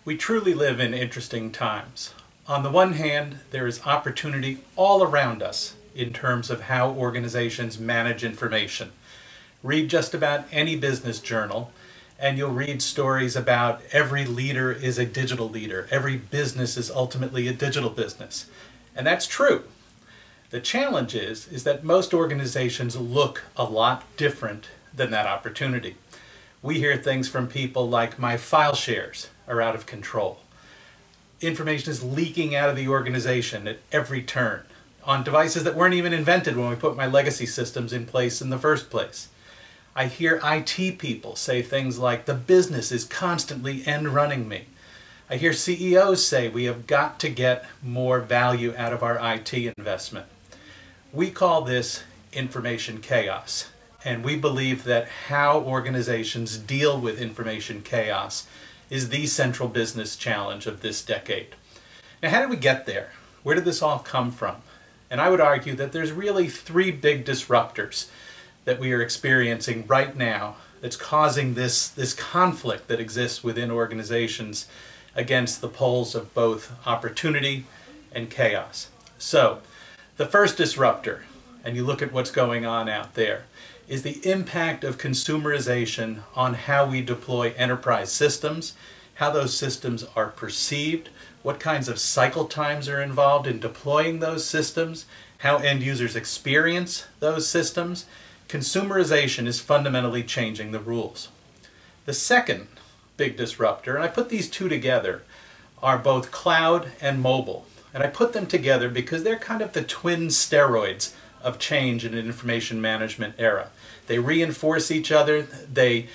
We truly live in interesting times. On the one hand, there is opportunity all around us in terms of how organizations manage information. Read just about any business journal, and you'll read stories about every leader is a digital leader. Every business is ultimately a digital business. And that's true. The challenge is that most organizations look a lot different than that opportunity. We hear things from people like, my file shares are out of control. Information is leaking out of the organization at every turn on devices that weren't even invented when we put my legacy systems in place in the first place. I hear IT people say things like, the business is constantly end-running me. I hear CEOs say we have got to get more value out of our IT investment. We call this information chaos, and we believe that how organizations deal with information chaos is the central business challenge of this decade. Now, how did we get there? Where did this all come from? And I would argue that there's really three big disruptors that we are experiencing right now that's causing this conflict that exists within organizations against the poles of both opportunity and chaos. So, the first disruptor, and you look at what's going on out there, is the impact of consumerization on how we deploy enterprise systems, how those systems are perceived, what kinds of cycle times are involved in deploying those systems, how end users experience those systems. Consumerization is fundamentally changing the rules. The second big disruptor, and I put these two together, are both cloud and mobile. And I put them together because they're kind of the twin steroids of change in an information management era. They reinforce each other, they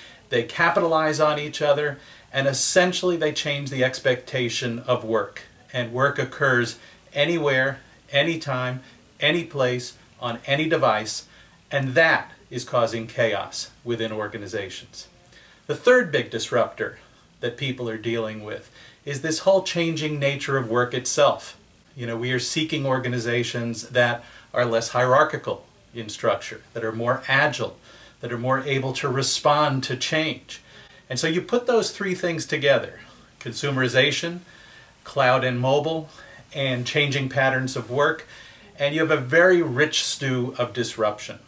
capitalize on each other, and essentially they change the expectation of work. And work occurs anywhere, anytime, any place, on any device, and that is causing chaos within organizations. The third big disruptor that people are dealing with is this whole changing nature of work itself. You know, we are seeking organizations that are less hierarchical in structure, that are more agile, that are more able to respond to change. And so you put those three things together, consumerization, cloud and mobile, and changing patterns of work, and you have a very rich stew of disruption.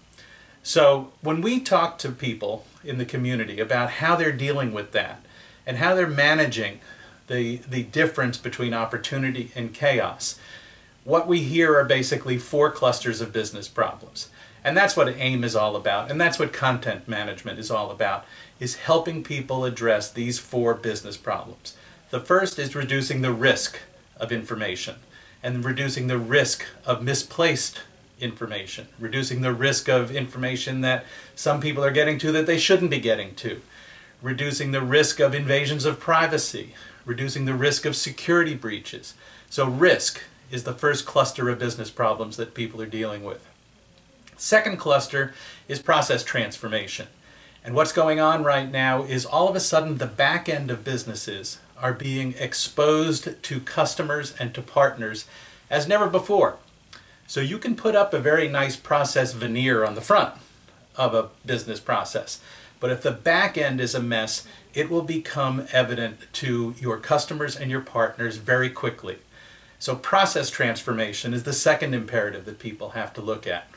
So when we talk to people in the community about how they're dealing with that and how they're managing the difference between opportunity and chaos, what we hear are basically four clusters of business problems. And that's what AIM is all about, and that's what content management is all about, is helping people address these four business problems. The first is reducing the risk of information, and reducing the risk of misplaced information, reducing the risk of information that some people are getting to that they shouldn't be getting to, reducing the risk of invasions of privacy, reducing the risk of security breaches. So risk is the first cluster of business problems that people are dealing with. Second cluster is process transformation. And what's going on right now is all of a sudden the back end of businesses are being exposed to customers and to partners as never before. So you can put up a very nice process veneer on the front of a business process, but if the back end is a mess, it will become evident to your customers and your partners very quickly. So process transformation is the second imperative that people have to look at.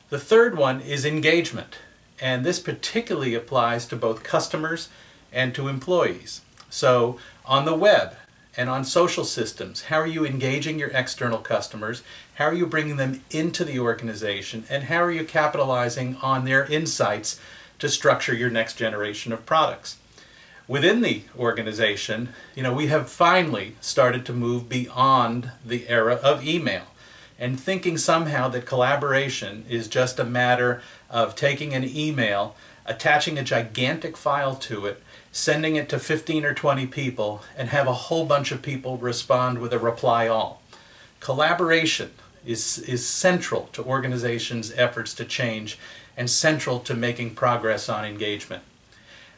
The third one is engagement, and this particularly applies to both customers and to employees. So on the web and on social systems, how are you engaging your external customers? How are you bringing them into the organization? And how are you capitalizing on their insights to structure your next generation of products? Within the organization, we have finally started to move beyond the era of email and thinking somehow that collaboration is just a matter of taking an email, attaching a gigantic file to it, sending it to 15 or 20 people, and have a whole bunch of people respond with a reply all. Collaboration is central to organizations' efforts to change and central to making progress on engagement.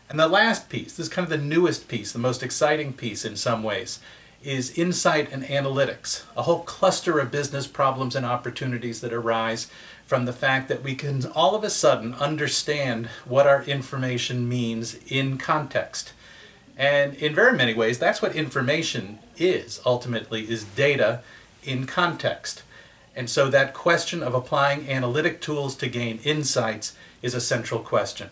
And the last piece, this is kind of the newest piece, the most exciting piece in some ways, is insight and analytics, a whole cluster of business problems and opportunities that arise from the fact that we can all of a sudden understand what our information means in context. And in very many ways, that's what information is, ultimately, is data in context. And so that question of applying analytic tools to gain insights is a central question.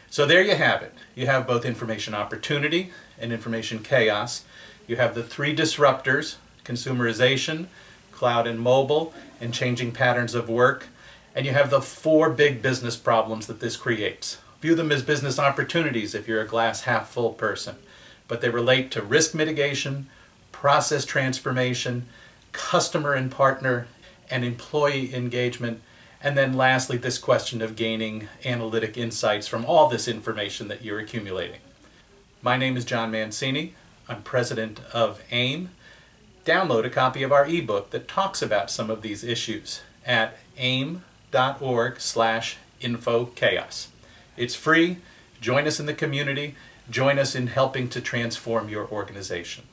So there you have it. You have both information opportunity and information chaos. You have the three disruptors: consumerization, cloud and mobile, and changing patterns of work. And you have the four big business problems that this creates. View them as business opportunities if you're a glass half full person. But they relate to risk mitigation, process transformation, customer and partner, and employee engagement. And then lastly, this question of gaining analytic insights from all this information that you're accumulating. My name is John Mancini. I'm president of AIM. Download a copy of our ebook that talks about some of these issues at aim.org/infochaos. It's free. Join us in the community. Join us in helping to transform your organization.